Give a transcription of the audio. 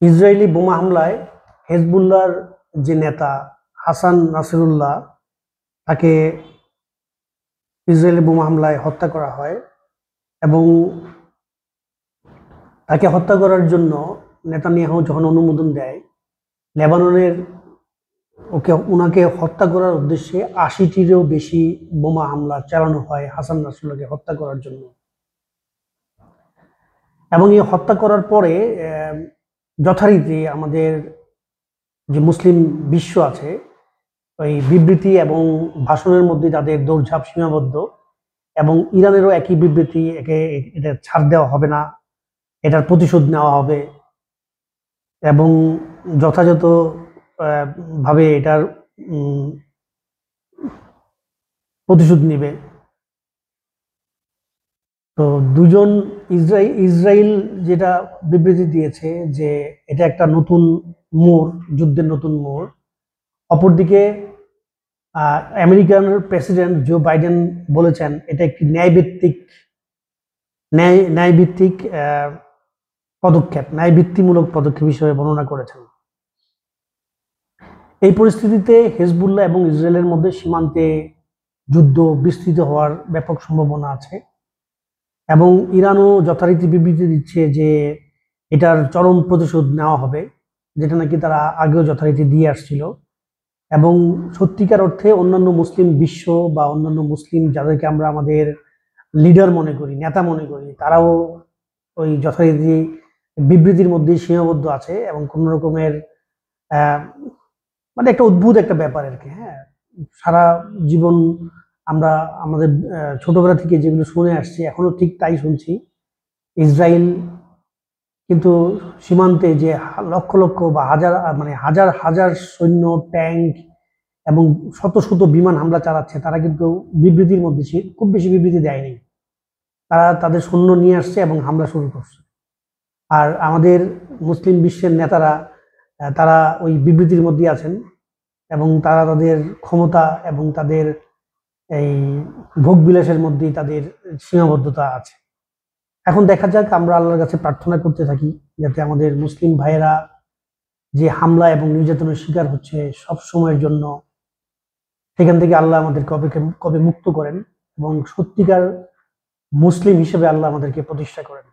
Israeli বোমা হামলায় হেজবুল্লাহর যে নেতা হাসান নাসরুল্লাহ তাকে ইসরায়েলি বোমা হামলায় হত্যা করা হয় এবং তাকে হত্যা করার জন্য নেতানিয়াহু যখন অনুমোদন দেয়, লেবাননের ওনাকে হত্যা করার উদ্দেশ্যে ৮০টিরও বেশি বোমা হামলা চালানো হয় হাসান নাসরুল্লাহকে হত্যা করার জন্য। এবং এই হত্যা করার পরে যথারীতি আমাদের যে মুসলিম বিশ্ব আছে, ওই বিবৃতি এবং ভাষণের মধ্যে তাদের দৌড়ঝাঁপ সীমাবদ্ধ, এবং ইরানেরও একই বিবৃতি, এটা ছাড় দেওয়া হবে না, এটার প্রতিশোধ নেওয়া হবে এবং যথাযথ ভাবে এটার প্রতিশোধ নিবে। তো দুজন ইসরায়েল যেটা বিবৃতি দিয়েছে যে এটা একটা নতুন মোড়, যুদ্ধের নতুন মোড়। অপরদিকে আমেরিকান প্রেসিডেন্ট জো বাইডেন বলেছেন এটা একটি ন্যায়ভিত্তিক পদক্ষেপ, ন্যায়ভিত্তিমূলক পদক্ষেপ হিসেবে বর্ণনা করেছেন। এই পরিস্থিতিতে হেজবুল্লাহ এবং ইসরায়েলের মধ্যে সীমান্তে যুদ্ধ বিস্তৃত হওয়ার ব্যাপক সম্ভাবনা আছে এবং ইরানও যথারীতি বিবৃতি দিচ্ছে যে এটার চরম প্রতিশোধ নেওয়া হবে, যেটা নাকি তারা আগেও যথারীতি দিয়ে আসছিল। এবং সত্যিকার অর্থে অন্যান্য মুসলিম বিশ্ব বা অন্যান্য মুসলিম যাদেরকে আমরা আমাদের লিডার মনে করি, নেতা মনে করি, তারাও ওই যথারীতি বিবৃতির মধ্যেই সীমাবদ্ধ আছে এবং কোনো রকমের মানে একটা অদ্ভুত একটা ব্যাপার আর কি। হ্যাঁ, সারা জীবন আমরা আমাদের ছোটবেলা থেকে যেগুলো শুনে আসছি এখনো ঠিক তাই শুনছি। ইসরায়েল কিন্তু সীমান্তে যে লক্ষ লক্ষ বা হাজার হাজার সৈন্য, ট্যাঙ্ক এবং শত শত বিমান হামলা চালাচ্ছে, তারা কিন্তু বিবৃতির মধ্যে খুব বেশি বিবৃতি দেয়নি। তারা তাদের সৈন্য নিয়ে আসছে এবং হামলা শুরু করছে। আর আমাদের মুসলিম বিশ্বের নেতারা তারা ওই বিবৃতির মধ্যে আছেন এবং তারা তাদের ক্ষমতা এবং তাদের এই ভোগ বিলাসের মধ্যেই তাদের সীমাবদ্ধতা আছে। এখন দেখা যাক, আমরা আল্লাহর কাছে প্রার্থনা করতে থাকি যাতে আমাদের মুসলিম ভাইয়েরা যে হামলা এবং নির্যাতনের শিকার হচ্ছে সব সময়ের জন্য, সেখান থেকে আল্লাহ আমাদেরকে কবে মুক্ত করেন এবং সত্যিকার মুসলিম হিসেবে আল্লাহ আমাদেরকে প্রতিষ্ঠা করেন।